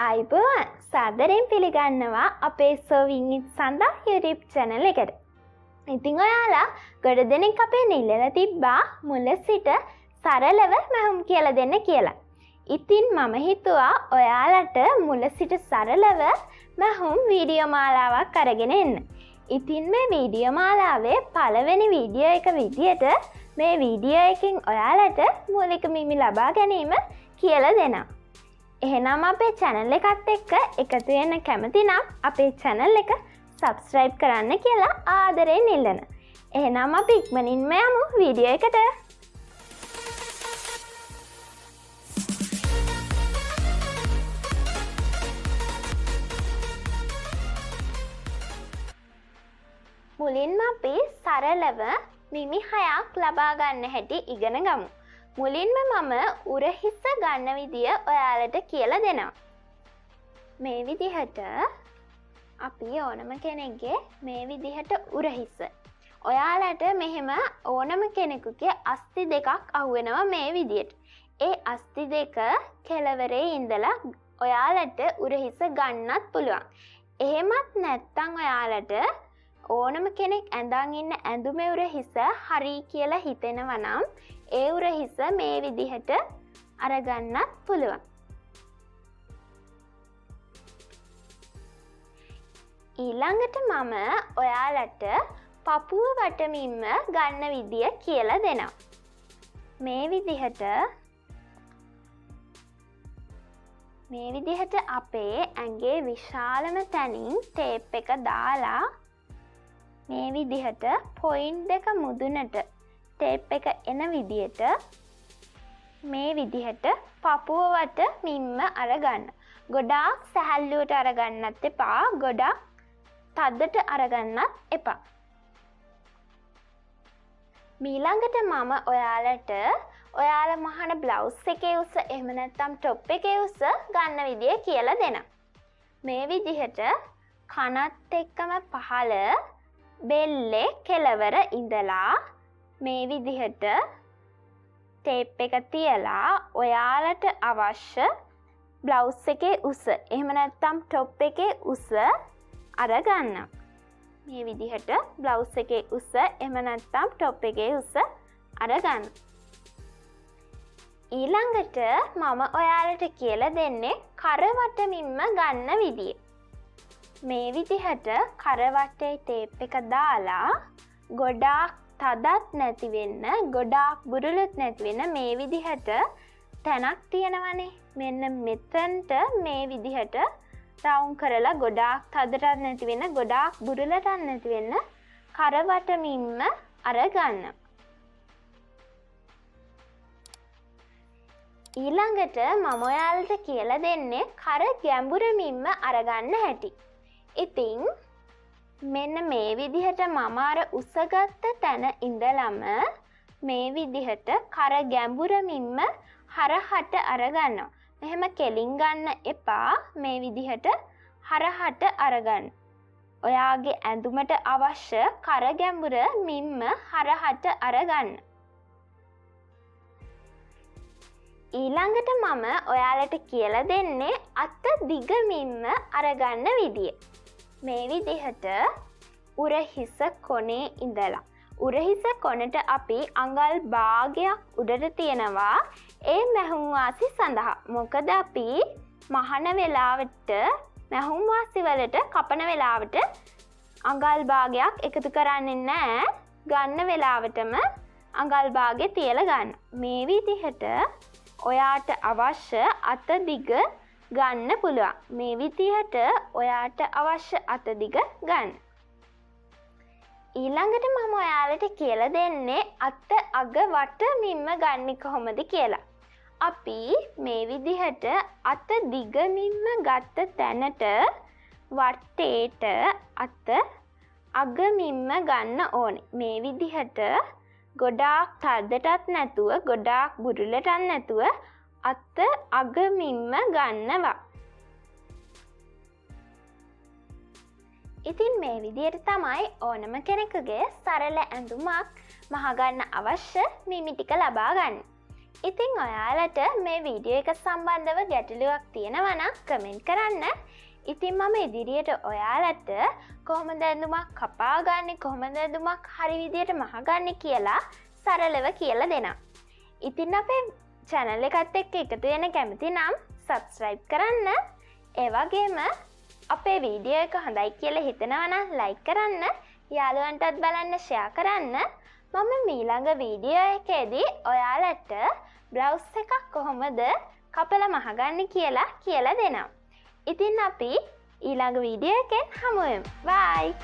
අයිබෝවන් සාදරයෙන් පිළිගන්නවා අපේ සර්වින් ඉට් සඳහා YouTube channel එකට. ඉතින් ඔයාලා ගොඩ දෙනෙක් අපේ නිල්ලලා තිබ්බා මුල සිට සරලව මහුම් කියලා දෙන්න කියලා. ඉතින් මම හිතුවා ඔයාලට මුල සිට සරලව මහුම් වීඩියෝ මාලාවක් අරගෙන එන්න. ඉතින් මේ වීඩියෝ මාලාවේ පළවෙනි වීඩියෝ එක විදියට මේ වීඩියෝ එකෙන් ඔයාලට මූලික මිමි ලබා ගැනීම කියලා දෙනවා. එහෙනම් අපේ channel එකත් එක්ක එකතු වෙන්න කැමති නම් අපේ channel එක subscribe කරන්න කියලා ආදරයෙන් ඉල්ලන. එහෙනම් අපි ඉක්මනින්ම යමු වීඩියෝ එකට. මුලින්ම අපි සරලව මිමි 6ක් ලබා ගන්න හැටි ඉගෙන ගමු. මුලින්ම මම උරහිස ගන්න විදිය ඔයාලට කියලා දෙනවා. මේ විදිහට අපි ඕනම කෙනෙක්ගේ මේ විදිහට උරහිස. ඔයාලට මෙහෙම ඕනම කෙනෙකුගේ අස්ති දෙකක් අහුවෙනවා මේ විදියට. ඒ අස්ති දෙක කෙළවරේ ඉඳලා ඔයාලට උරහිස ගන්නත් පුළුවන්. එහෙමත් නැත්නම් ඔයාලට ඕනම කෙනෙක් ඇඳන් ඉන්න ඇඳුමේ උරහිස හරි කියලා හිතෙනවා නම් ඒ උරහිස මේ විදිහට අරගන්නත් පුළුවන්. ඊළඟට මම ඔයාලට පපුව වටමින්ම ගන්න විදිය කියලා දෙනවා. මේ විදිහට අපේ ඇඟේ විශාලම තැනින් ටේප් එක දාලා මේ විදිහට පොයින්ට් දෙක මුදුනට ටේප් එක එන විදිහට මේ විදිහට පපුව වට මිම්ම අරගන්න. ගොඩාක් සැහැල්ලුවට අරගන්නත් එපා, ගොඩාක් තදට අරගන්නත් එපා. ඊළඟට මම ඔයාලට ඔයාලා මහන බ්ලවුස් එකේ උස එහෙම නැත්නම් টොප් එකේ උස ගන්න විදිය කියලා දෙනවා. මේ විදිහට කනත් එක්කම පහළ බෙල්ලේ කෙළවර ඉඳලා මේ විදිහට ටේප් එක තියලා ඔයාලට අවශ්‍ය බ්ලවුස් එකේ උස එහෙම නැත්නම් টොප් එකේ උස අරගන්න. මේ විදිහට බ්ලවුස් එකේ උස එහෙම නැත්නම් টොප් එකේ උස අරගන්න. ඊළඟට මම ඔයාලට කියලා දෙන්නේ කරවටමින්ම ගන්න විදිය. මේ විදිහට කරවටේ ටේප් එක දාලා ගොඩාක් තදත් නැති වෙන්න, ගොඩාක් බුරුලුත් නැති වෙන්න මේ විදිහට තැනක් තියෙනවනේ. මෙන්න මෙතනට මේ විදිහට රවුම් කරලා ගොඩාක් තදටත් නැති වෙන්න, ගොඩාක් බුරුලටත් නැති වෙන්න කරවටමින්ම අරගන්න. ඊළඟට මම ඔයාලට කියලා දෙන්නේ කර ගැඹුරමින්ම අරගන්න හැටි. ඉතින් මෙන්න මේ විදිහට මම අර උසගත්ත තැන ඉඳලම මේ විදිහට කර ගැඹුරමින්ම හරහට අරගන්නවා. මෙහෙම කෙලින් ගන්න එපා. මේ විදිහට හරහට අරගන්න. ඔයාගේ ඇඳුමට අවශ්‍ය කර ගැඹුර මින්ම හරහට අරගන්න. ඊළඟට මම ඔයාලට කියලා දෙන්නේ අත දිගමින්ම අරගන්න විදිය. මේ විදිහට උරහිස කොනේ ඉඳලා උරහිස කොනට අපි අඟල් භාගයක් උඩට තියනවා ඒ මැහුම් වාසි සඳහා. මොකද අපි මහන වෙලාවට මැහුම් වාසි වලට කපන වෙලාවට අඟල් භාගයක් එකතු කරන්නේ නැහැ. ගන්න වෙලාවටම අඟල් භාගෙ තියලා ගන්න. මේ විදිහට ඔයාට අවශ්‍ය අත දිග ගන්න පුළුවන්. මේ විදිහට ඔයාට අවශ්‍ය අත දිග ගන්න. ඊළඟට මම ඔයාලට කියලා දෙන්නේ අත අග වට මින්ම ගන්න කොහොමද කියලා. අපි මේ විදිහට අත දිග මින්ම ගත්ත තැනට වටේට අත අග මින්ම ගන්න ඕනේ. මේ විදිහට ගොඩාක් තදටත් නැතුව, ගොඩාක් බුරුලටත් නැතුව අත අග මින්ම ගන්නවා. ඉතින් මේ විදිහට තමයි ඕනම කෙනෙකුගේ සරල ඇඳුමක් මහගන්න අවශ්‍ය මිමි ටික ලබා ගන්න. ඉතිං ඔයාලට මේ වීඩියෝ එක සම්බන්ධව ගැටලුවක් තියෙනවනම් කමෙන්ට් කරන්න. ඉතින් මම ඉදිරියට ඔයාලට කොහොමද ඇඳුමක් කපාගන්නේ කොහොමද ඇඳුමක් හරි විදියට මහගන්නේ කියලා සරලව කියලා දෙනම්. ඉතින් අපේ channel එකත් එක්ක එකතු වෙන්න කැමති නම් subscribe කරන්න. ඒ වගේම අපේ වීඩියෝ එක හොඳයි කියලා හිතනවා නම් like කරන්න, යාළුවන්ටත් බලන්න share කරන්න. මම ඊළඟ වීඩියෝ එකේදී ඔයාලට බ්ලවුස් එකක් කොහොමද කපලා මහගන්නේ කියලා දෙනම්. ඉතින් අපි ඊළඟ වීඩියෝ එකෙන් හමු වෙමු. බයි.